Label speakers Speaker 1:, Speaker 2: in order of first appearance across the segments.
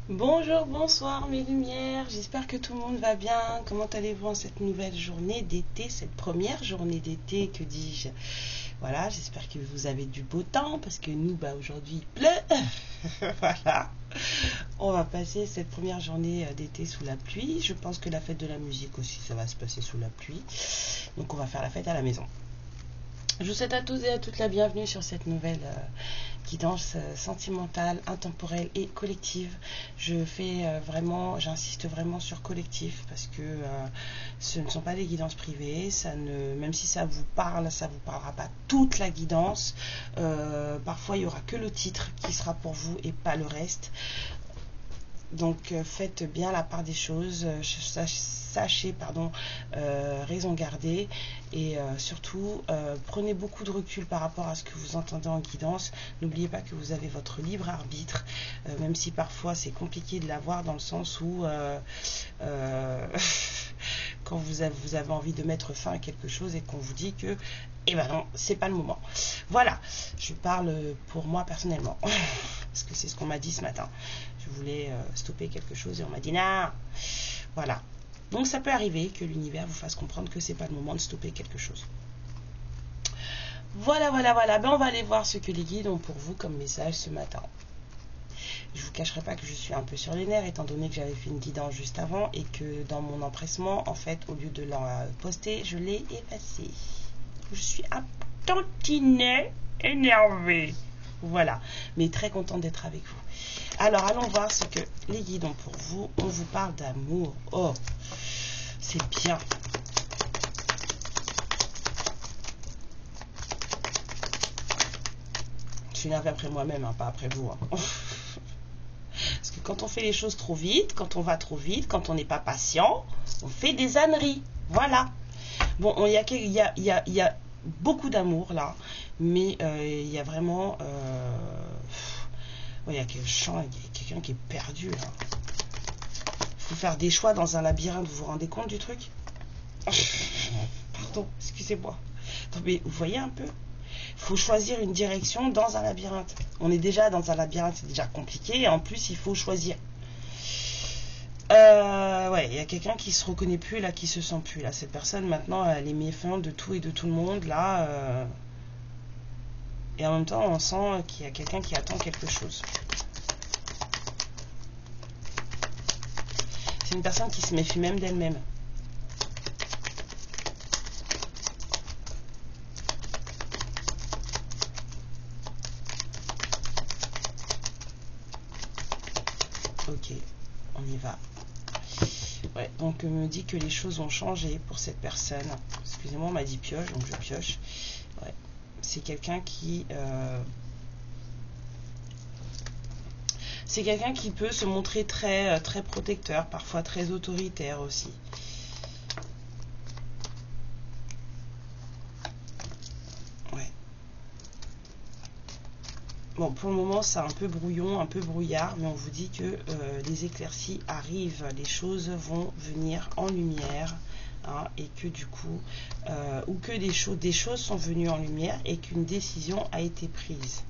Speaker 1: Bonjour, bonsoir mes lumières, j'espère que tout le monde va bien. Comment allez-vous en cette nouvelle journée d'été, cette première journée d'été, que dis-je? Voilà, j'espère que vous avez du beau temps parce que nous, aujourd'hui, il pleut. Voilà, on va passer cette première journée d'été sous la pluie. Je pense que la fête de la musique aussi, ça va se passer sous la pluie. Donc on va faire la fête à la maison. Je vous souhaite à tous et à toutes la bienvenue sur cette nouvelle guidance sentimentale, intemporelle et collective. J'insiste vraiment sur collectif parce que ce ne sont pas des guidances privées. Même si ça vous parle, ça vous parlera pas toute la guidance. Parfois, il y aura que le titre qui sera pour vous et pas le reste. Donc faites bien la part des choses, sachez raison garder et surtout prenez beaucoup de recul par rapport à ce que vous entendez en guidance. N'oubliez pas que vous avez votre libre arbitre, même si parfois c'est compliqué de l'avoir dans le sens où quand vous avez envie de mettre fin à quelque chose et qu'on vous dit que non, c'est pas le moment. Voilà, je parle pour moi personnellement parce que c'est ce qu'on m'a dit ce matin. Je voulais stopper quelque chose et on m'a dit non. Voilà. Donc ça peut arriver que l'univers vous fasse comprendre que c'est pas le moment de stopper quelque chose. Voilà. Ben, on va aller voir ce que les guides ont pour vous comme message ce matin. Je vous cacherai pas que je suis un peu sur les nerfs étant donné que j'avais fait une guidance juste avant et que dans mon empressement, en fait, au lieu de la poster, je l'ai effacée. Je suis un tantinet énervée. Voilà, mais très contente d'être avec vous. Alors, allons voir ce que les guides ont pour vous. On vous parle d'amour. Oh, c'est bien. Je suis énervée après moi-même, hein, pas après vous. Hein. Parce que quand on fait les choses trop vite, quand on va trop vite, quand on n'est pas patient, on fait des ânneries. Voilà. Bon, il y a beaucoup d'amour là, mais il y a vraiment... il y a quelqu'un qui est perdu là. Il faut faire des choix dans un labyrinthe, vous vous rendez compte du truc? Pardon, excusez-moi. Mais vous voyez un peu? Il faut choisir une direction dans un labyrinthe. On est déjà dans un labyrinthe, c'est déjà compliqué, et en plus il faut choisir. Il y a quelqu'un qui se reconnaît plus là, qui se sent plus là. Cette personne maintenant, elle est méfiante de tout et de tout le monde là. Et en même temps, on sent qu'il y a quelqu'un qui attend quelque chose. C'est une personne qui se méfie même d'elle-même. Ok, on y va. Ouais, donc on me dit que les choses ont changé pour cette personne. Excusez-moi, on m'a dit pioche, donc je pioche. Ouais, c'est quelqu'un qui... c'est quelqu'un qui peut se montrer très protecteur, parfois très autoritaire aussi. Ouais. Bon, pour le moment, c'est un peu brouillon, un peu brouillard, mais on vous dit que les éclaircies arrivent, les choses vont venir en lumière, hein, et que du coup, ou que des choses sont venues en lumière et qu'une décision a été prise.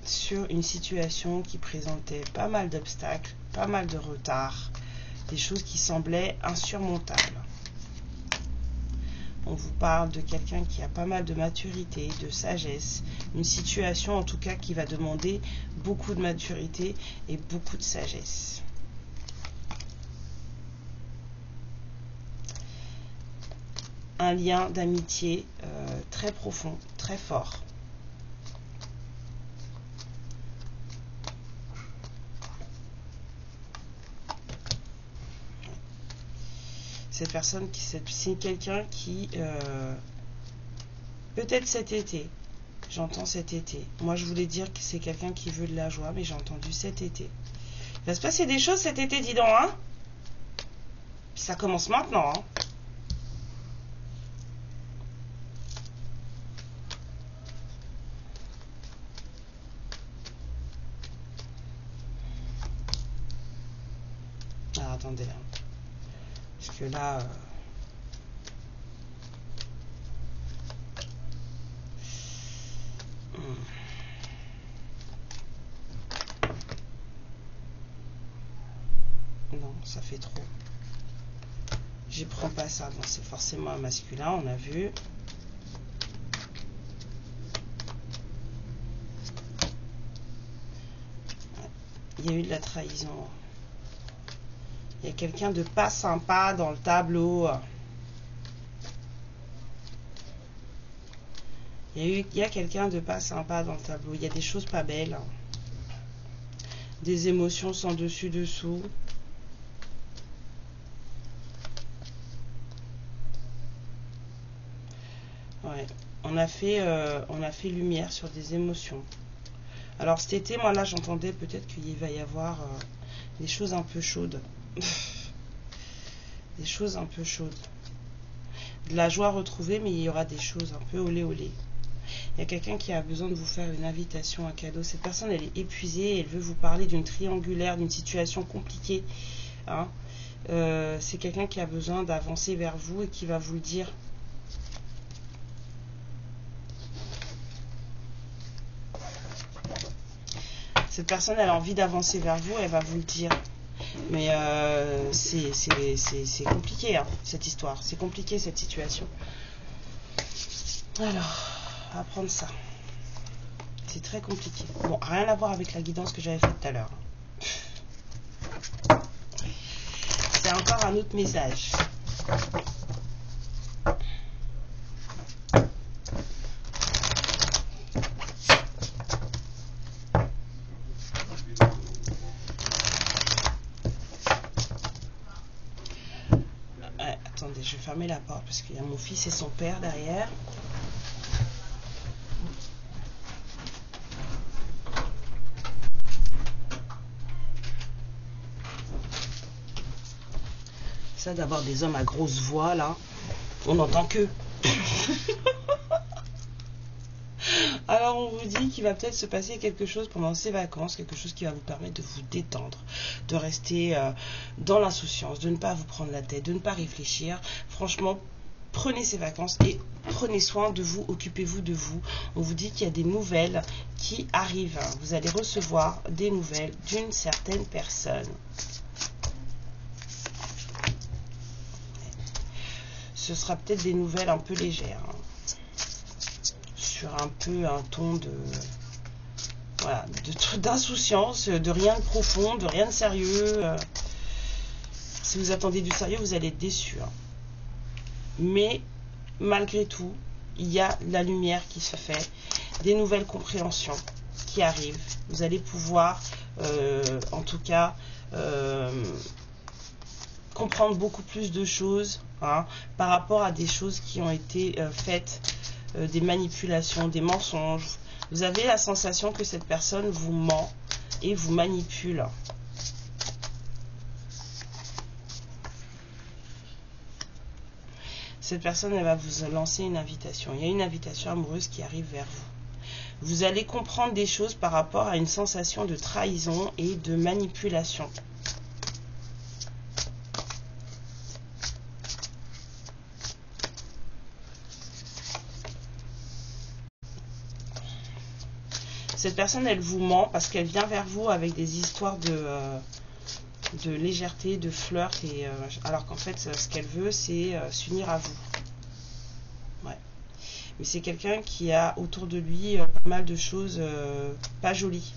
Speaker 1: Sur une situation qui présentait pas mal d'obstacles, pas mal de retards, des choses qui semblaient insurmontables. On vous parle de quelqu'un qui a pas mal de maturité, de sagesse, une situation en tout cas qui va demander beaucoup de maturité et beaucoup de sagesse. Un lien d'amitié très profond, très fort. Cette personne, c'est quelqu'un qui, peut-être cet été, j'entends cet été. Moi, je voulais dire que c'est quelqu'un qui veut de la joie, mais j'ai entendu cet été. Il va se passer des choses cet été, dis donc, hein? Ça commence maintenant, hein? attendez. Hein. Parce que là... Non, ça fait trop. Je prends pas ça. Bon, c'est forcément un masculin, on a vu. Il y a eu de la trahison. Il y a quelqu'un de pas sympa dans le tableau. Il y a quelqu'un de pas sympa dans le tableau. Il y a des choses pas belles. Des émotions sans dessus-dessous. Ouais. On a fait lumière sur des émotions. Alors cet été, moi là, j'entendais peut-être qu'il va y avoir des choses un peu chaudes. Des choses un peu chaudes. De la joie retrouvée, mais il y aura des choses un peu olé olé. Il y a quelqu'un qui a besoin de vous faire une invitation, un cadeau. Cette personne, elle est épuisée, elle veut vous parler d'une triangulaire, d'une situation compliquée. Hein. C'est quelqu'un qui a besoin d'avancer vers vous et qui va vous le dire. Cette personne, elle a envie d'avancer vers vous, elle va vous le dire. Mais c'est compliqué, hein, cette histoire. C'est compliqué, cette situation. Alors, on va prendre ça. C'est très compliqué. Bon, rien à voir avec la guidance que j'avais faite tout à l'heure. C'est encore un autre message. Attendez, je vais fermer la porte parce qu'il y a mon fils et son père derrière. Ça d'avoir des hommes à grosse voix là, on n'entend que. Alors on vous dit qu'il va peut-être se passer quelque chose pendant ces vacances, quelque chose qui va vous permettre de vous détendre, de rester dans l'insouciance, de ne pas vous prendre la tête, de ne pas réfléchir. Franchement, prenez ces vacances et prenez soin de vous, occupez-vous de vous. On vous dit qu'il y a des nouvelles qui arrivent. Vous allez recevoir des nouvelles d'une certaine personne. Ce sera peut-être des nouvelles un peu légères. Hein. Sur un peu un ton de voilà, d'insouciance, de rien de profond, de rien de sérieux. Si vous attendez du sérieux, vous allez être déçus. Hein. Mais malgré tout, il y a la lumière qui se fait, des nouvelles compréhensions qui arrivent. Vous allez pouvoir, en tout cas, comprendre beaucoup plus de choses hein, par rapport à des choses qui ont été faites. Des manipulations, des mensonges. Vous avez la sensation que cette personne vous ment et vous manipule. Cette personne, elle va vous lancer une invitation. Il y a une invitation amoureuse qui arrive vers vous. Vous allez comprendre des choses par rapport à une sensation de trahison et de manipulation. Cette personne, elle vous ment parce qu'elle vient vers vous avec des histoires de légèreté, de flirt, et, alors qu'en fait, ce qu'elle veut, c'est s'unir à vous. Ouais. Mais c'est quelqu'un qui a autour de lui pas mal de choses pas jolies.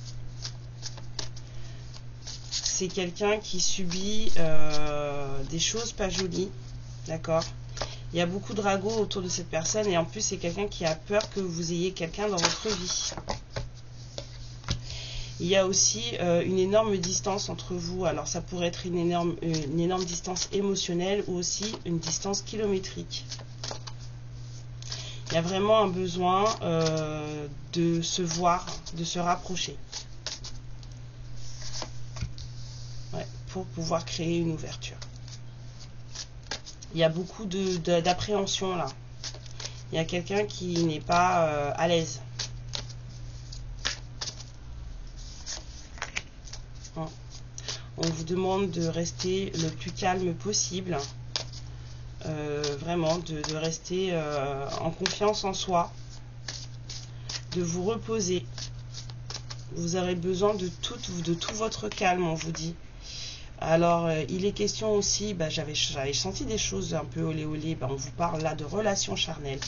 Speaker 1: C'est quelqu'un qui subit des choses pas jolies, d'accord ? Il y a beaucoup de ragots autour de cette personne, et en plus, c'est quelqu'un qui a peur que vous ayez quelqu'un dans votre vie. Il y a aussi une énorme distance entre vous. Alors ça pourrait être une énorme distance émotionnelle ou aussi une distance kilométrique. Il y a vraiment un besoin de se voir, de se rapprocher. Ouais, pour pouvoir créer une ouverture. Il y a beaucoup d'appréhension là. Il y a quelqu'un qui n'est pas à l'aise. On vous demande de rester le plus calme possible. Vraiment, de rester en confiance en soi. De vous reposer. Vous aurez besoin de tout votre calme, on vous dit. Alors, il est question aussi, j'avais senti des choses un peu olé olé. On vous parle là de relations charnelles.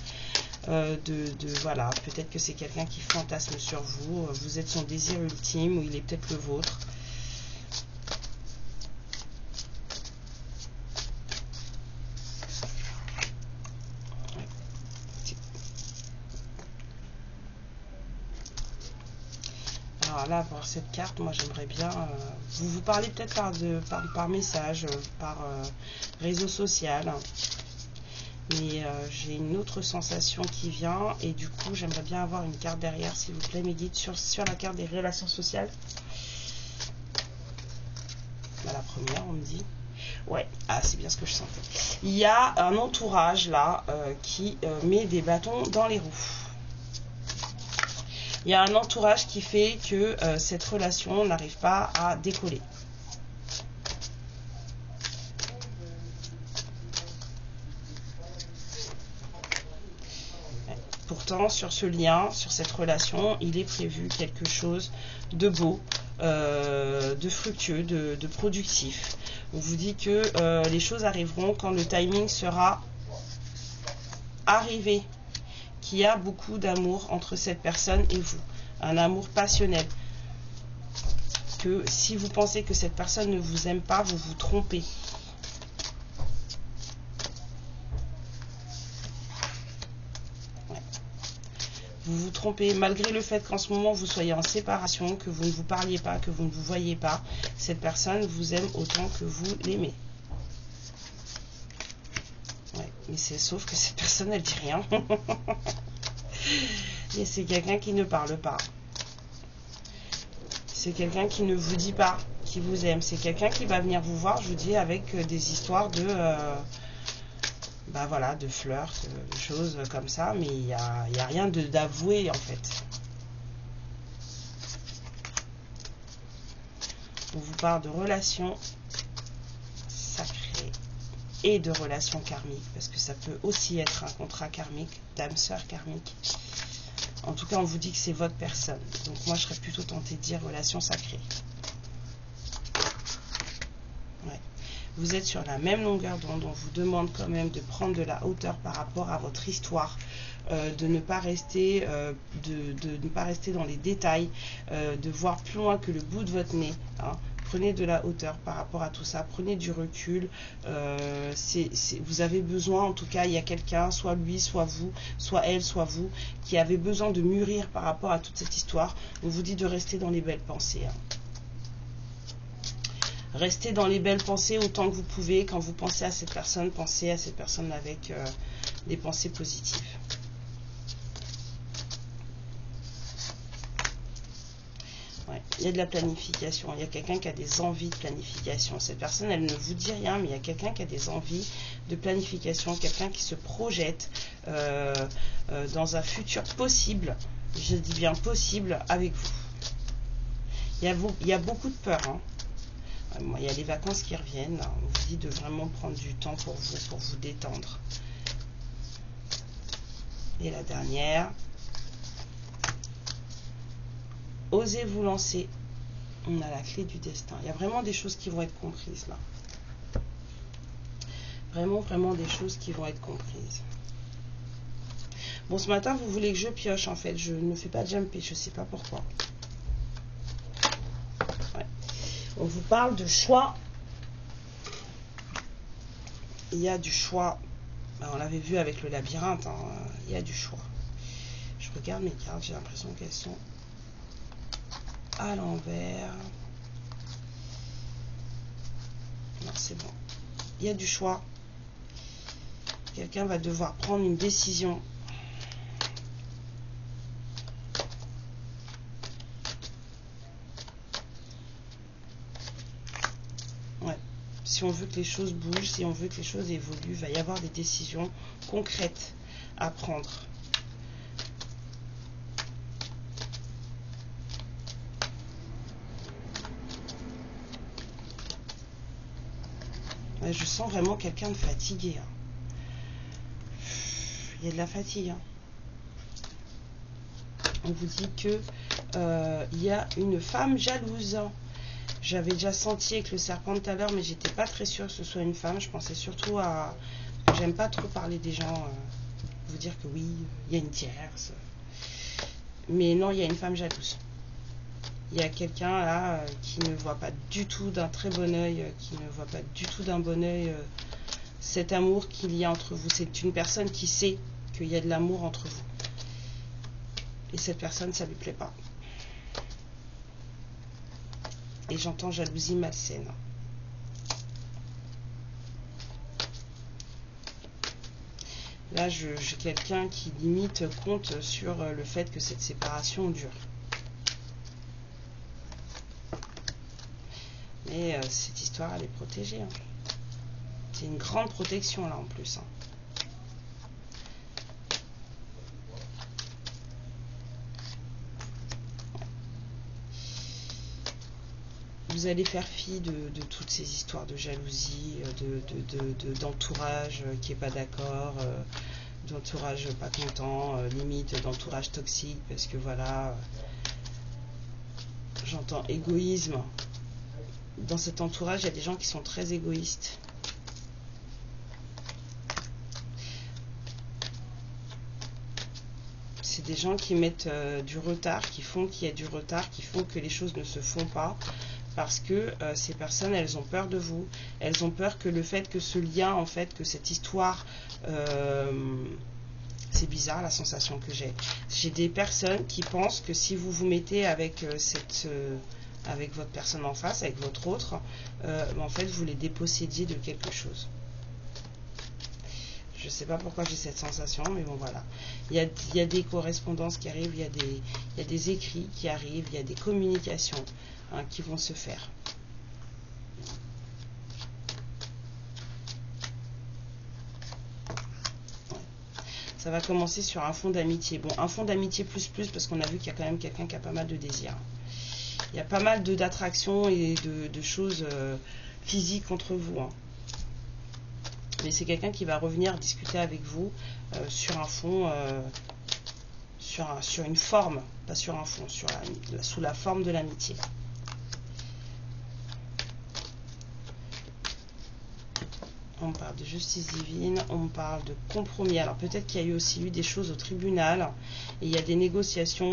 Speaker 1: Voilà, peut-être que c'est quelqu'un qui fantasme sur vous. Vous êtes son désir ultime ou il est peut-être le vôtre. Alors là, pour cette carte, moi j'aimerais bien... vous parlez peut-être par message, par réseau social. Mais j'ai une autre sensation qui vient. Et du coup, j'aimerais bien avoir une carte derrière, s'il vous plaît, mes guides, sur la carte des relations sociales. La première, on me dit. Ouais, ah, c'est bien ce que je sentais. Il y a un entourage là qui met des bâtons dans les roues. Il y a un entourage qui fait que cette relation n'arrive pas à décoller. Pourtant, sur ce lien, sur cette relation, il est prévu quelque chose de beau, de fructueux, de productif. On vous dit que les choses arriveront quand le timing sera arrivé. Qu'il y a beaucoup d'amour entre cette personne et vous. Un amour passionnel. Que si vous pensez que cette personne ne vous aime pas, vous vous trompez. Ouais. Vous vous trompez, malgré le fait qu'en ce moment vous soyez en séparation, que vous ne vous parliez pas, que vous ne vous voyez pas, cette personne vous aime autant que vous l'aimez. Ouais, mais c'est sauf que cette personne elle dit rien. Et c'est quelqu'un qui ne parle pas. C'est quelqu'un qui ne vous dit pas qu'il vous aime. C'est quelqu'un qui va venir vous voir, je vous dis, avec des histoires de voilà, de flirt, de choses comme ça, mais il n'y a rien d'avoué en fait. On vous parle de relations sacrées et de relations karmiques, parce que ça peut aussi être un contrat karmique, d'âme sœur karmique. En tout cas, on vous dit que c'est votre personne. Donc moi, je serais plutôt tentée de dire relation sacrée. Ouais. Vous êtes sur la même longueur d'onde. On vous demande quand même de prendre de la hauteur par rapport à votre histoire, de ne pas rester, de ne pas rester dans les détails, de voir plus loin que le bout de votre nez. Hein. Prenez de la hauteur par rapport à tout ça, prenez du recul. Vous avez besoin, en tout cas, il y a quelqu'un, soit lui, soit vous, soit elle, soit vous, qui avez besoin de mûrir par rapport à toute cette histoire. On vous dit de rester dans les belles pensées. Hein. Restez dans les belles pensées autant que vous pouvez. Quand vous pensez à cette personne, pensez à cette personne avec des pensées positives. Ouais. Il y a de la planification. Il y a quelqu'un qui a des envies de planification. Cette personne, elle ne vous dit rien, mais il y a quelqu'un qui a des envies de planification. Quelqu'un qui se projette dans un futur possible. Je dis bien possible avec vous. Il y a beaucoup de peur. Hein. Il y a les vacances qui reviennent. On vous dit de vraiment prendre du temps pour vous détendre. Et la dernière. Osez vous lancer. On a la clé du destin. Il y a vraiment des choses qui vont être comprises là. Vraiment, vraiment des choses qui vont être comprises. Bon, ce matin, vous voulez que je pioche en fait. Je ne fais pas de jumper. Je ne sais pas pourquoi. Ouais. On vous parle de choix. Il y a du choix. On l'avait vu avec le labyrinthe. Hein. Il y a du choix. Je regarde mes cartes. J'ai l'impression qu'elles sont à l'envers. Non, c'est bon. Il y a du choix. Quelqu'un va devoir prendre une décision. Ouais. Si on veut que les choses bougent, si on veut que les choses évoluent, il va y avoir des décisions concrètes à prendre. Là, je sens vraiment quelqu'un de fatigué. Hein. Il y a de la fatigue. Hein. On vous dit que il y a une femme jalouse. J'avais déjà senti avec le serpent tout à l'heure, mais j'étais pas très sûre que ce soit une femme. Je pensais surtout à... J'aime pas trop parler des gens, vous dire que oui, il y a une tierce. Mais non, il y a une femme jalouse. Il y a quelqu'un là qui ne voit pas du tout d'un très bon œil, qui ne voit pas du tout d'un bon œil cet amour qu'il y a entre vous. C'est une personne qui sait qu'il y a de l'amour entre vous. Et cette personne, ça lui plaît pas. Et j'entends jalousie malsaine. Là, j'ai quelqu'un qui limite compte sur le fait que cette séparation dure. Mais cette histoire, elle est protégée. Hein. C'est une grande protection, là, en plus. Hein. Vous allez faire fi de toutes ces histoires de jalousie, d'entourage qui n'est pas d'accord, d'entourage pas content, limite d'entourage toxique, parce que voilà, j'entends égoïsme. Dans cet entourage, il y a des gens qui sont très égoïstes. C'est des gens qui mettent du retard, qui font qu'il y a du retard, qui font que les choses ne se font pas. Parce que ces personnes, elles ont peur de vous. Elles ont peur que le fait que ce lien, en fait, que cette histoire... c'est bizarre la sensation que j'ai. J'ai des personnes qui pensent que si vous vous mettez avec avec votre personne en face, avec votre autre, en fait, vous les dépossédiez de quelque chose. Je ne sais pas pourquoi j'ai cette sensation, mais bon, voilà. Il y a des correspondances qui arrivent, il y a des écrits qui arrivent, il y a des communications qui vont se faire. Ouais. Ça va commencer sur un fond d'amitié. Bon, un fond d'amitié plus, parce qu'on a vu qu'il y a quand même quelqu'un qui a pas mal de désirs. Il y a pas mal d'attractions et de choses physiques entre vous. Hein. Mais c'est quelqu'un qui va revenir discuter avec vous sur un fond, sur une forme, pas sur un fond, sous la forme de l'amitié. On parle de justice divine, on parle de compromis. Alors peut-être qu'il y a eu aussi eu des choses au tribunal et il y a des négociations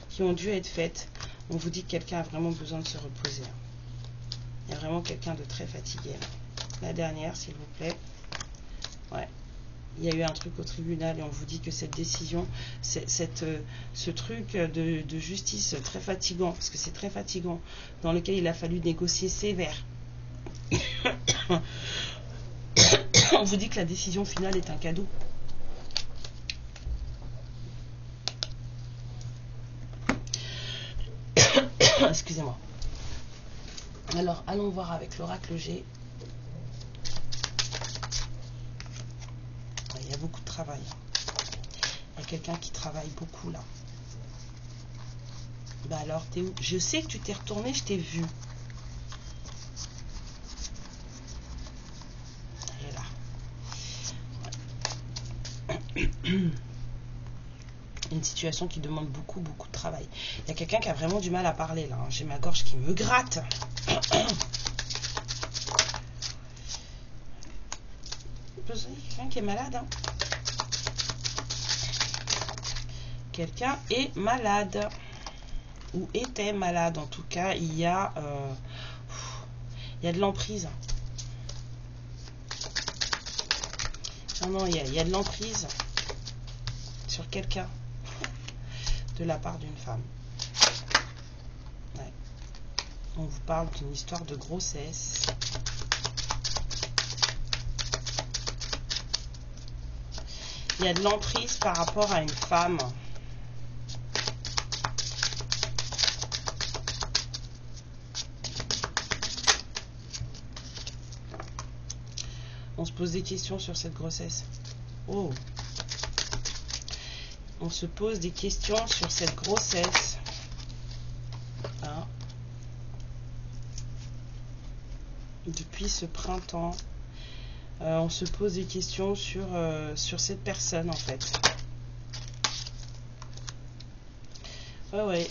Speaker 1: qui ont dû être faites. On vous dit que quelqu'un a vraiment besoin de se reposer. Il y a vraiment quelqu'un de très fatigué. La dernière, s'il vous plaît. Ouais. Il y a eu un truc au tribunal et on vous dit que cette décision, ce truc de justice très fatigant, parce que c'est très fatigant, dans lequel il a fallu négocier sévère. On vous dit que la décision finale est un cadeau. Excusez-moi. Alors, allons voir avec l'oracle G. Il y a beaucoup de travail. Il y a quelqu'un qui travaille beaucoup là. Bah alors, t'es où? Je sais que tu t'es retourné, je t'ai vu. Elle est là. Une situation qui demande beaucoup de travail. Il y a quelqu'un qui a vraiment du mal à parler là. J'ai ma gorge qui me gratte. Quelqu'un qui est malade. Hein. Quelqu'un est malade. Ou était malade. En tout cas, il y a de l'emprise. Non, il y a de l'emprise sur quelqu'un de la part d'une femme. Ouais. On vous parle d'une histoire de grossesse. Il y a de l'emprise par rapport à une femme. On se pose des questions sur cette grossesse. Oh. On se pose des questions sur cette grossesse. Hein. Depuis ce printemps, On se pose des questions sur cette personne, en fait. Ouais.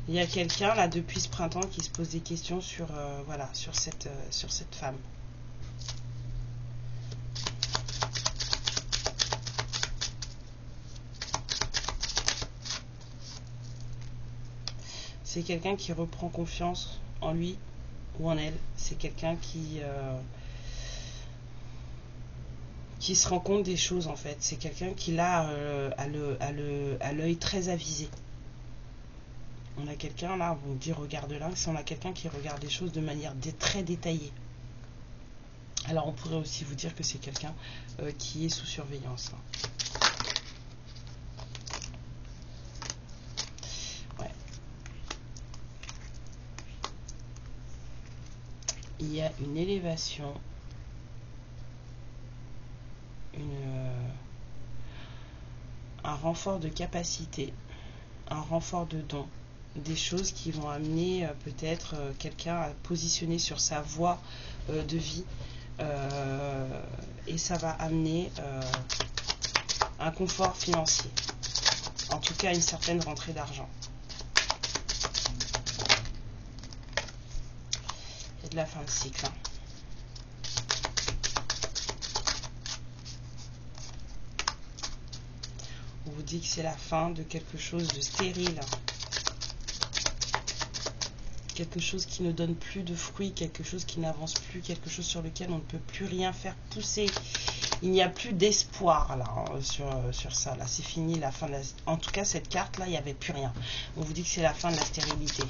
Speaker 1: Il y a quelqu'un, là, depuis ce printemps, qui se pose des questions sur, voilà, sur cette femme. C'est quelqu'un qui reprend confiance en lui ou en elle. C'est quelqu'un qui se rend compte des choses, en fait. C'est quelqu'un qui là a l'œil très avisé. On a quelqu'un là, on dit regarde lynx, on a quelqu'un qui regarde les choses de manière très détaillée. Alors on pourrait aussi vous dire que c'est quelqu'un qui est sous surveillance. Ouais. Il y a une élévation, un renfort de capacité, un renfort de dons, des choses qui vont amener peut-être quelqu'un à positionner sur sa voie de vie, et ça va amener un confort financier, en tout cas une certaine rentrée d'argent. Il y a de la fin de cycle, hein. On vous dit que c'est la fin de quelque chose de stérile, quelque chose qui ne donne plus de fruits, quelque chose qui n'avance plus, quelque chose sur lequel on ne peut plus rien faire pousser. Il n'y a plus d'espoir là, hein, sur ça. Là, c'est fini, la fin de la... En tout cas, cette carte là, il n'y avait plus rien. On vous dit que c'est la fin de la stérilité.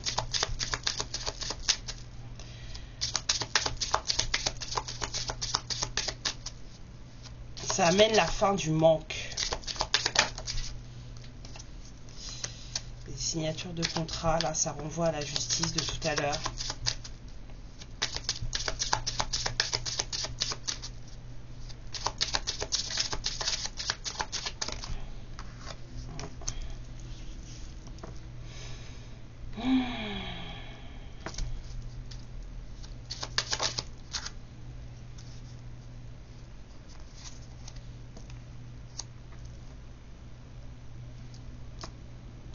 Speaker 1: Ça amène la fin du manque. Signature de contrat, là ça renvoie à la justice de tout à l'heure.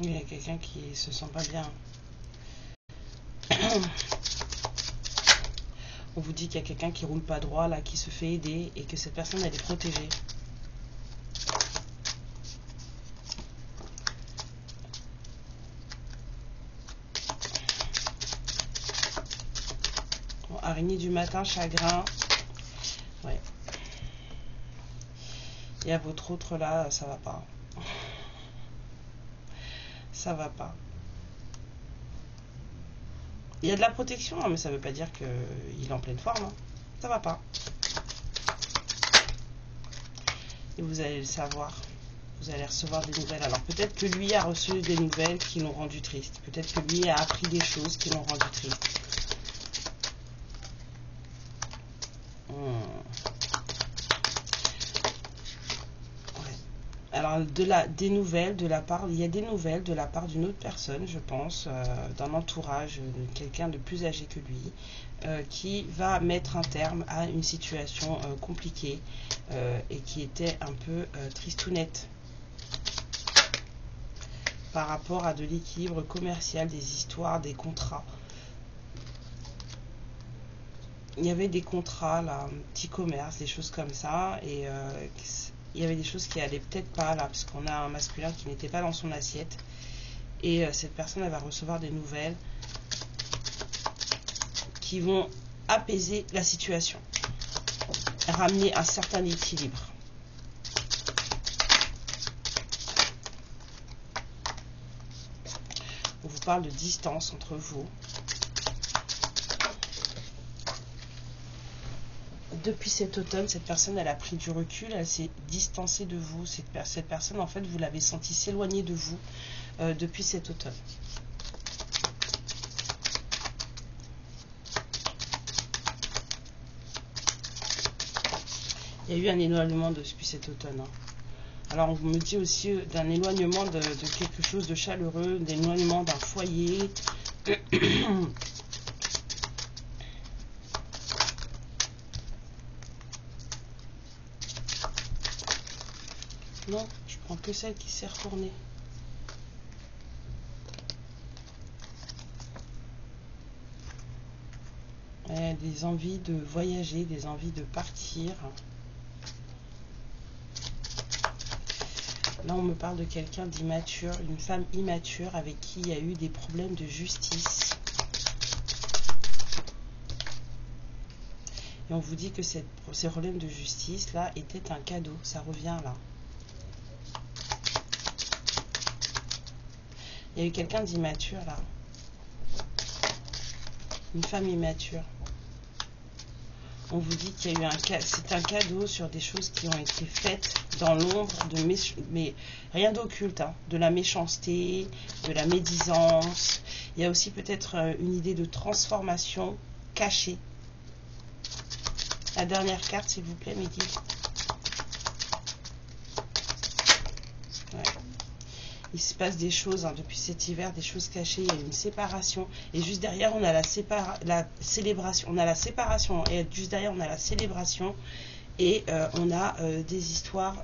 Speaker 1: Il y a quelqu'un qui se sent pas bien. On vous dit qu'il y a quelqu'un qui roule pas droit, là, qui se fait aider et que cette personne, elle est protégée. Bon, araignée du matin, chagrin. Ouais. Et à votre autre, là, ça va pas. Ça va pas. Il y a de la protection, hein, mais ça veut pas dire qu'il est en pleine forme. Hein. Ça va pas. Et vous allez le savoir. Vous allez recevoir des nouvelles. Alors peut-être que lui a reçu des nouvelles qui l'ont rendu triste. Peut-être que lui a appris des choses qui l'ont rendu triste. Alors, des nouvelles de la part, il y a des nouvelles de la part d'une autre personne, je pense, d'un entourage, de quelqu'un de plus âgé que lui, qui va mettre un terme à une situation compliquée et qui était un peu tristounette par rapport à de l'équilibre commercial, des histoires, des contrats. Il y avait des contrats, là, un petit commerce, des choses comme ça, et il y avait des choses qui allaient peut-être pas là, parce qu'on a un masculin qui n'était pas dans son assiette. Et cette personne, elle va recevoir des nouvelles qui vont apaiser la situation, ramener un certain équilibre. On vous parle de distance entre vous. Depuis cet automne, cette personne, elle a pris du recul, elle s'est distancée de vous. Cette personne, en fait, vous l'avez senti s'éloigner de vous depuis cet automne. Il y a eu un éloignement depuis cet automne. Hein. Alors, on me dit aussi d'un éloignement de quelque chose de chaleureux, d'éloignement d'un foyer. Non, je prends que celle qui s'est retournée. Des envies de voyager, des envies de partir. Là, on me parle de quelqu'un d'immature, une femme immature avec qui il y a eu des problèmes de justice. Et on vous dit que ces problèmes de justice, là, étaient un cadeau. Ça revient là. Il y a eu quelqu'un d'immature, là. Une femme immature. On vous dit qu'il y a eu c'est un cadeau sur des choses qui ont été faites dans l'ombre, mais rien d'occulte, hein, de la méchanceté, de la médisance. Il y a aussi peut-être une idée de transformation cachée. La dernière carte, s'il vous plaît, Mehdi. Ouais. Il se passe des choses hein, depuis cet hiver, des choses cachées. Il y a une séparation. Et juste derrière, on a la célébration. On a la séparation. Et juste derrière, on a la célébration. Et on a des histoires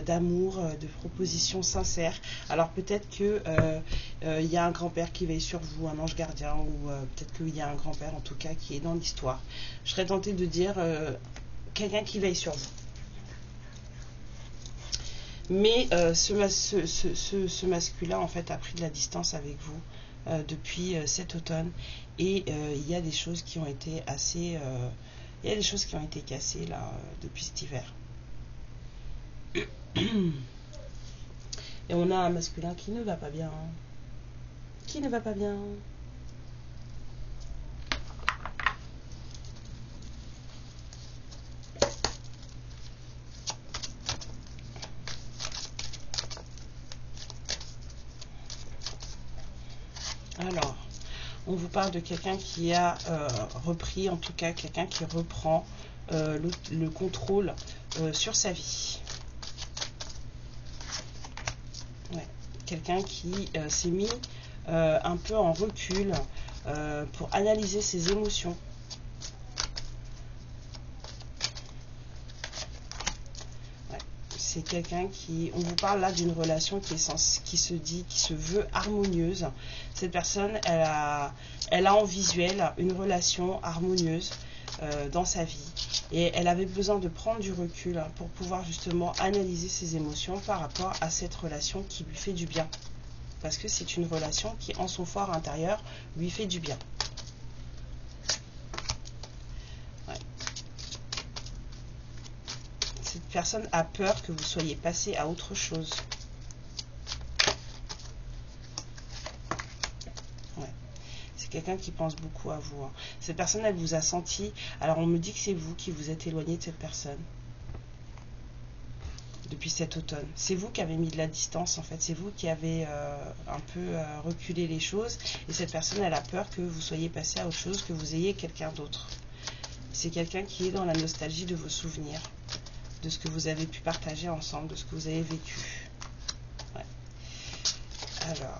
Speaker 1: d'amour, de propositions sincères. Alors peut-être que il y a un grand-père qui veille sur vous, un ange gardien, ou peut-être qu'il y a un grand-père en tout cas qui est dans l'histoire. Je serais tentée de dire quelqu'un qui veille sur vous. Mais ce masculin en fait a pris de la distance avec vous depuis cet automne. Et il y a des choses qui ont été assez... il y a des choses qui ont été cassées là depuis cet hiver. Et on a un masculin qui ne va pas bien. Qui ne va pas bien. Alors, on vous parle de quelqu'un qui a repris, en tout cas quelqu'un qui reprend le contrôle sur sa vie. Ouais. Quelqu'un qui s'est mis un peu en recul pour analyser ses émotions. Ouais. C'est quelqu'un qui... On vous parle là d'une relation qui se veut harmonieuse. Cette personne, elle a en visuel une relation harmonieuse dans sa vie. Et elle avait besoin de prendre du recul pour pouvoir justement analyser ses émotions par rapport à cette relation qui lui fait du bien. Parce que c'est une relation qui, en son fort intérieur, lui fait du bien. Ouais. Cette personne a peur que vous soyez passé à autre chose. Quelqu'un qui pense beaucoup à vous. Cette personne, elle vous a senti... Alors, on me dit que c'est vous qui vous êtes éloigné de cette personne depuis cet automne. C'est vous qui avez mis de la distance, en fait. C'est vous qui avez un peu reculé les choses. Et cette personne, elle a peur que vous soyez passé à autre chose, que vous ayez quelqu'un d'autre. C'est quelqu'un qui est dans la nostalgie de vos souvenirs, de ce que vous avez pu partager ensemble, de ce que vous avez vécu. Ouais. Alors...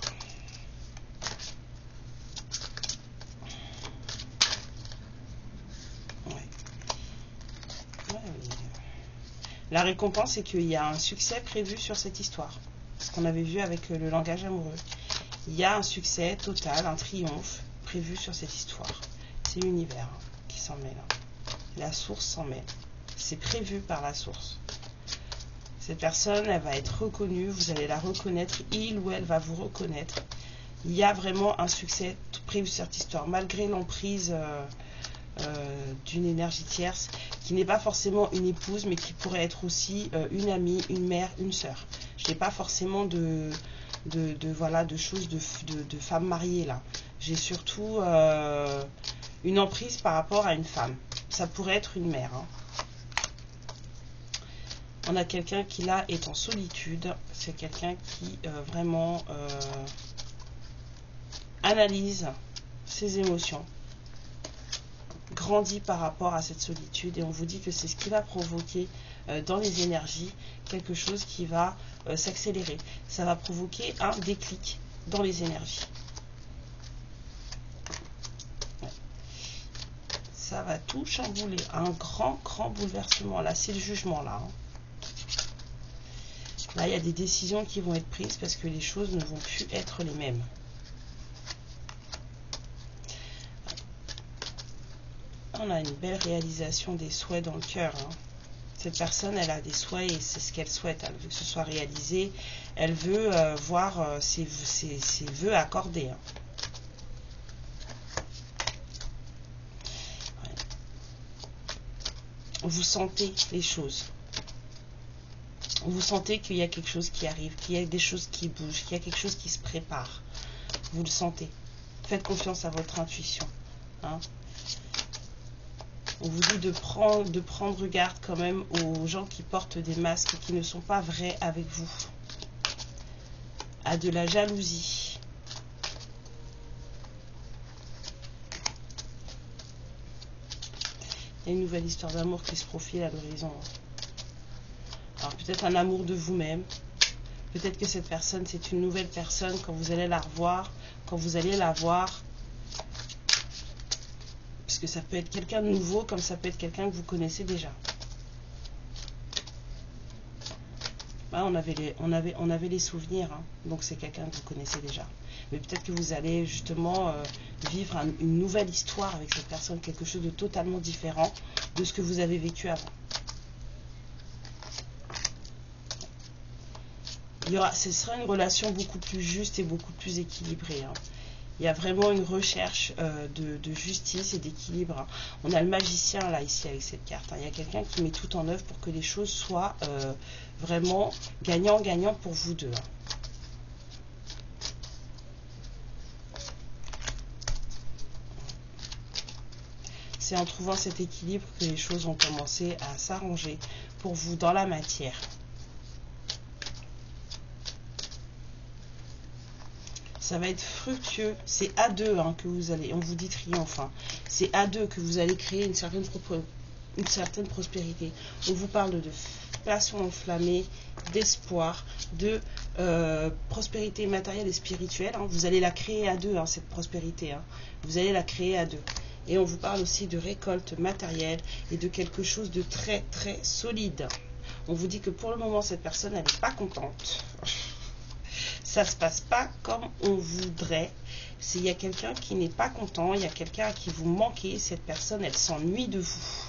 Speaker 1: La récompense, c'est qu'il y a un succès prévu sur cette histoire. Ce qu'on avait vu avec le langage amoureux. Il y a un succès total, un triomphe prévu sur cette histoire. C'est l'univers qui s'en mêle. La source s'en mêle. C'est prévu par la source. Cette personne, elle va être reconnue, vous allez la reconnaître, il ou elle va vous reconnaître. Il y a vraiment un succès prévu sur cette histoire, malgré l'emprise d'une énergie tierce, qui n'est pas forcément une épouse, mais qui pourrait être aussi une amie, une mère, une sœur. Je n'ai pas forcément de choses de femmes mariées là. J'ai surtout une emprise par rapport à une femme. Ça pourrait être une mère. Hein. On a quelqu'un qui là est en solitude. C'est quelqu'un qui vraiment analyse ses émotions, grandit par rapport à cette solitude, et on vous dit que c'est ce qui va provoquer dans les énergies quelque chose qui va s'accélérer. Ça va provoquer un déclic dans les énergies. Ouais. Ça va tout chambouler, un grand bouleversement. Là, c'est le jugement là. Hein. Là, il y a des décisions qui vont être prises parce que les choses ne vont plus être les mêmes. On a une belle réalisation des souhaits dans le cœur. Hein. Cette personne, elle a des souhaits et c'est ce qu'elle souhaite. Elle veut que ce soit réalisé. Elle veut voir ses vœux accordés. Hein. Ouais. Vous sentez les choses. Vous sentez qu'il y a quelque chose qui arrive, qu'il y a des choses qui bougent, qu'il y a quelque chose qui se prépare. Vous le sentez. Faites confiance à votre intuition. Hein. On vous dit de prendre garde quand même aux gens qui portent des masques et qui ne sont pas vrais avec vous. À de la jalousie. Il y a une nouvelle histoire d'amour qui se profile à l'horizon. Alors peut-être un amour de vous-même. Peut-être que cette personne, c'est une nouvelle personne quand vous allez la revoir, quand vous allez la voir. Parce que ça peut être quelqu'un de nouveau, comme ça peut être quelqu'un que vous connaissez déjà. Là, on avait les souvenirs, hein, donc c'est quelqu'un que vous connaissez déjà. Mais peut-être que vous allez justement vivre une nouvelle histoire avec cette personne, quelque chose de totalement différent de ce que vous avez vécu avant. Ce sera une relation beaucoup plus juste et beaucoup plus équilibrée. Hein. Il y a vraiment une recherche de justice et d'équilibre. Hein. On a le magicien là ici avec cette carte. Hein. Il y a quelqu'un qui met tout en œuvre pour que les choses soient vraiment gagnant-gagnant pour vous deux. Hein. C'est en trouvant cet équilibre que les choses vont commencer à s'arranger pour vous dans la matière. Ça va être fructueux. C'est à deux hein, que vous allez, on vous dit triomphe. Hein. C'est à deux que vous allez créer une certaine prospérité. On vous parle de passion enflammée, d'espoir, de prospérité matérielle et spirituelle. Hein. Vous allez la créer à deux, hein, cette prospérité. Hein. Vous allez la créer à deux. Et on vous parle aussi de récolte matérielle et de quelque chose de très très solide. On vous dit que pour le moment, cette personne, elle n'est pas contente. Ça ne se passe pas comme on voudrait. S'il y a quelqu'un qui n'est pas content, il y a quelqu'un à qui vous manquez, cette personne, elle s'ennuie de vous.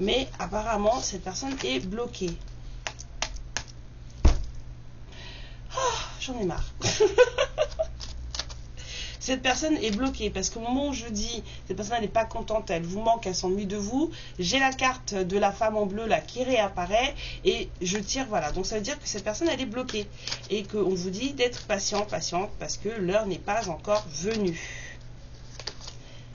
Speaker 1: Mais apparemment, cette personne est bloquée. Oh, j'en ai marre. Cette personne est bloquée parce qu'au moment où je dis cette personne n'est pas contente, elle vous manque, elle s'ennuie de vous, j'ai la carte de la femme en bleu là qui réapparaît et je tire, voilà. Donc ça veut dire que cette personne elle est bloquée et qu'on vous dit d'être patiente parce que l'heure n'est pas encore venue.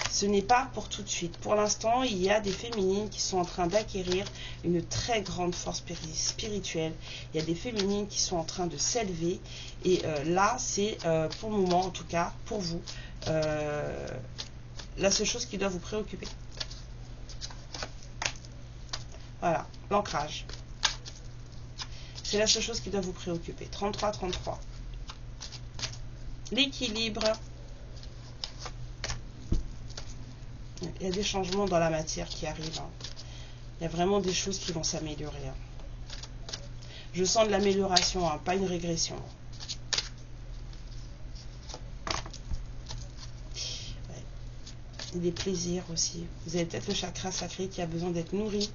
Speaker 1: Ce n'est pas pour tout de suite. Pour l'instant, il y a des féminines qui sont en train d'acquérir une très grande force spirituelle. Il y a des féminines qui sont en train de s'élever. Et là, c'est pour le moment, en tout cas, pour vous, la seule chose qui doit vous préoccuper. Voilà, l'ancrage. C'est la seule chose qui doit vous préoccuper. 33-33. L'équilibre. Il y a des changements dans la matière qui arrivent. Hein. Il y a vraiment des choses qui vont s'améliorer. Hein. Je sens de l'amélioration, hein, pas une régression. Ouais. Et des plaisirs aussi. Vous avez peut-être le chakra sacré qui a besoin d'être nourri.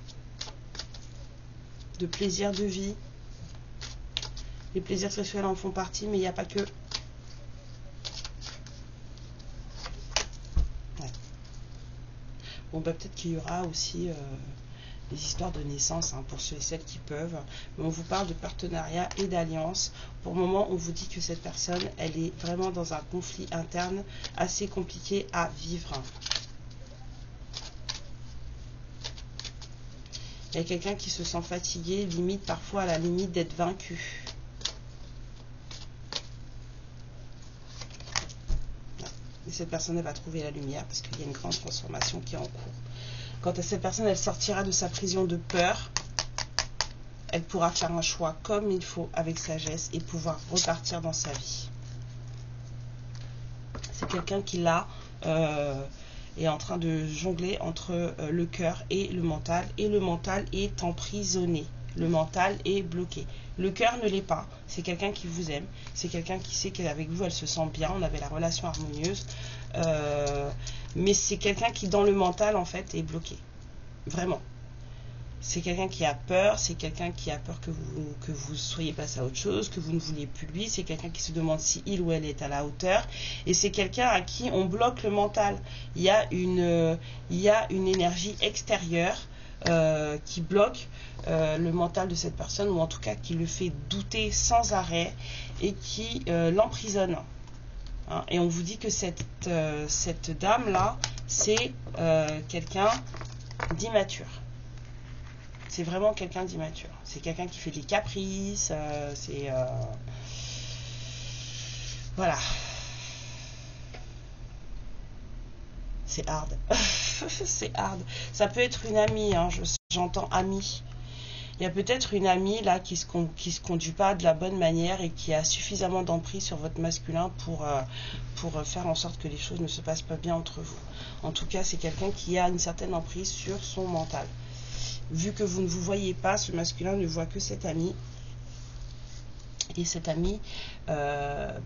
Speaker 1: De plaisirs de vie. Les plaisirs sexuels en font partie, mais il n'y a pas que. Bon, bah, peut-être qu'il y aura aussi des histoires de naissance hein, pour ceux et celles qui peuvent. Mais on vous parle de partenariat et d'alliance. Pour le moment, on vous dit que cette personne, elle est vraiment dans un conflit interne assez compliqué à vivre. Il y a quelqu'un qui se sent fatigué, limite parfois à la limite d'être vaincu. Et cette personne, elle va trouver la lumière parce qu'il y a une grande transformation qui est en cours. Quant à cette personne, elle sortira de sa prison de peur. Elle pourra faire un choix comme il faut avec sagesse et pouvoir repartir dans sa vie. C'est quelqu'un qui là est en train de jongler entre le cœur et le mental est emprisonné. Le mental est bloqué. Le cœur ne l'est pas. C'est quelqu'un qui vous aime. C'est quelqu'un qui sait qu'avec vous, elle se sent bien. On avait la relation harmonieuse. Mais c'est quelqu'un qui, dans le mental, en fait, est bloqué. Vraiment. C'est quelqu'un qui a peur. C'est quelqu'un qui a peur que vous soyez passé à autre chose, que vous ne vouliez plus lui. C'est quelqu'un qui se demande si il ou elle est à la hauteur. Et c'est quelqu'un à qui on bloque le mental. Il y a une énergie extérieure qui bloque le mental de cette personne, ou en tout cas qui le fait douter sans arrêt et qui l'emprisonne. Hein, et on vous dit que cette dame-là, c'est quelqu'un d'immature. C'est vraiment quelqu'un d'immature. C'est quelqu'un qui fait des caprices, voilà. C'est hard. C'est hard. Ça peut être une amie, hein, j'entends amie. Il y a peut-être une amie là qui se conduit pas de la bonne manière et qui a suffisamment d'emprise sur votre masculin pour faire en sorte que les choses ne se passent pas bien entre vous. En tout cas, c'est quelqu'un qui a une certaine emprise sur son mental. Vu que vous ne vous voyez pas, ce masculin ne voit que cette amie. Et cette amie, elle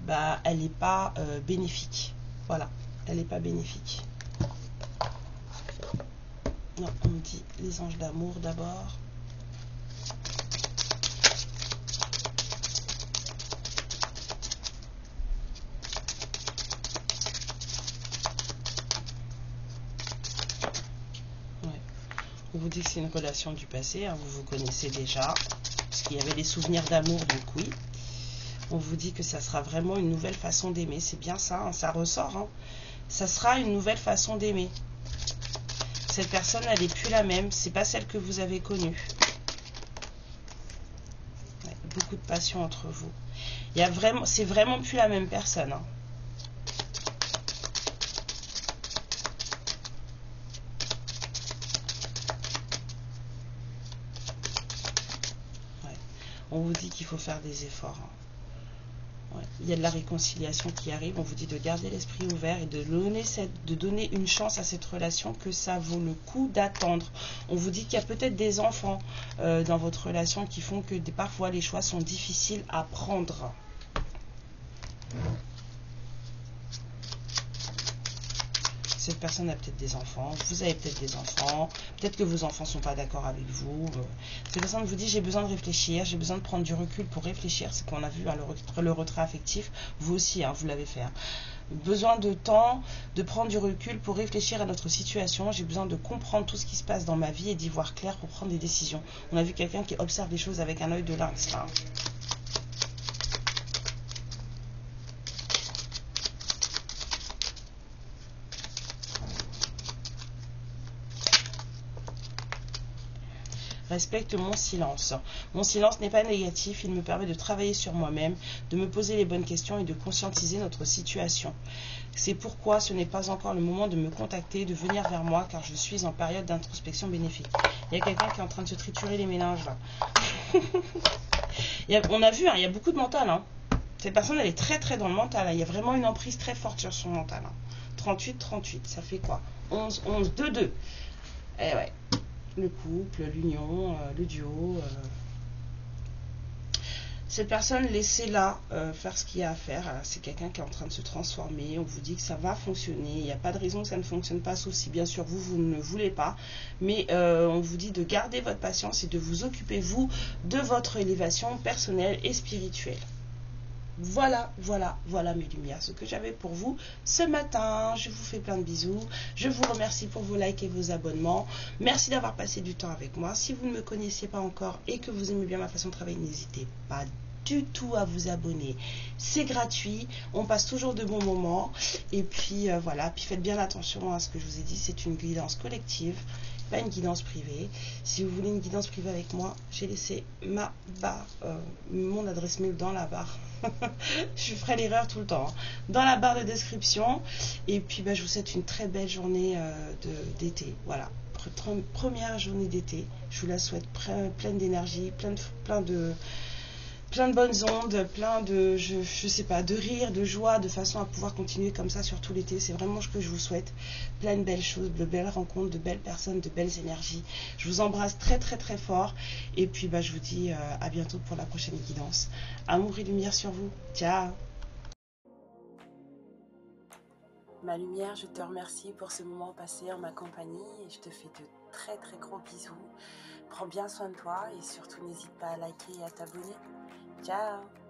Speaker 1: n'est pas bénéfique. Voilà, elle n'est pas bénéfique. Non, on me dit les anges d'amour d'abord. Ouais. On vous dit que c'est une relation du passé, hein, vous vous connaissez déjà, parce qu'il y avait des souvenirs d'amour, donc oui. On vous dit que ça sera vraiment une nouvelle façon d'aimer, c'est bien ça, hein, ça ressort. Hein. Ça sera une nouvelle façon d'aimer. Cette personne, elle n'est plus la même. C'est pas celle que vous avez connue. Ouais, beaucoup de passion entre vous. C'est vraiment plus la même personne. Hein. Ouais. On vous dit qu'il faut faire des efforts. Hein. Ouais. Il y a de la réconciliation qui arrive. On vous dit de garder l'esprit ouvert et de donner une chance à cette relation, que ça vaut le coup d'attendre. On vous dit qu'il y a peut-être des enfants dans votre relation qui font que parfois les choix sont difficiles à prendre. Cette personne a peut-être des enfants, vous avez peut-être des enfants, peut-être que vos enfants ne sont pas d'accord avec vous. Cette personne vous dit j'ai besoin de réfléchir, j'ai besoin de prendre du recul pour réfléchir. C'est qu'on a vu hein, le retrait affectif, vous aussi, hein, vous l'avez fait. Hein. Besoin de temps, de prendre du recul pour réfléchir à notre situation. J'ai besoin de comprendre tout ce qui se passe dans ma vie et d'y voir clair pour prendre des décisions. On a vu quelqu'un qui observe les choses avec un œil de lynx. Hein. Respecte mon silence. Mon silence n'est pas négatif, il me permet de travailler sur moi-même, de me poser les bonnes questions et de conscientiser notre situation. C'est pourquoi ce n'est pas encore le moment de me contacter, de venir vers moi, car je suis en période d'introspection bénéfique. Il y a quelqu'un qui est en train de se triturer les méninges là. On a vu, hein, il y a beaucoup de mental. Hein. Cette personne, elle est très très dans le mental. Hein. Il y a vraiment une emprise très forte sur son mental. Hein. 38, 38, ça fait quoi? 11, 11, 2, 2. Eh ouais. Le couple, l'union, le duo. Cette personne, laissez-la faire ce qu'il y a à faire. C'est quelqu'un qui est en train de se transformer. On vous dit que ça va fonctionner. Il n'y a pas de raison que ça ne fonctionne pas, sauf si bien sûr vous ne voulez pas. Mais on vous dit de garder votre patience et de vous occuper, vous, de votre élévation personnelle et spirituelle. Voilà, voilà, voilà mes lumières, ce que j'avais pour vous ce matin. Je vous fais plein de bisous. Je vous remercie pour vos likes et vos abonnements. Merci d'avoir passé du temps avec moi. Si vous ne me connaissiez pas encore et que vous aimez bien ma façon de travailler, n'hésitez pas du tout à vous abonner. C'est gratuit. On passe toujours de bons moments. Et puis voilà, puis faites bien attention à ce que je vous ai dit. C'est une guidance collective, pas une guidance privée. Si vous voulez une guidance privée avec moi, j'ai laissé ma barre, mon adresse mail dans la barre. Je ferai l'erreur tout le temps. Hein. Dans la barre de description. Et puis je vous souhaite une très belle journée d'été. Voilà. Première journée d'été. Je vous la souhaite pleine d'énergie, plein plein de bonnes ondes, plein de, je sais pas, de rire, de joie, de façon à pouvoir continuer comme ça sur tout l'été. C'est vraiment ce que je vous souhaite. Plein de belles choses, de belles rencontres, de belles personnes, de belles énergies. Je vous embrasse très très très fort. Et puis je vous dis à bientôt pour la prochaine guidance. Amour et lumière sur vous. Ciao. Ma lumière, je te remercie pour ce moment passé en ma compagnie et je te fais de très très gros bisous. Prends bien soin de toi et surtout n'hésite pas à liker et à t'abonner. Ciao.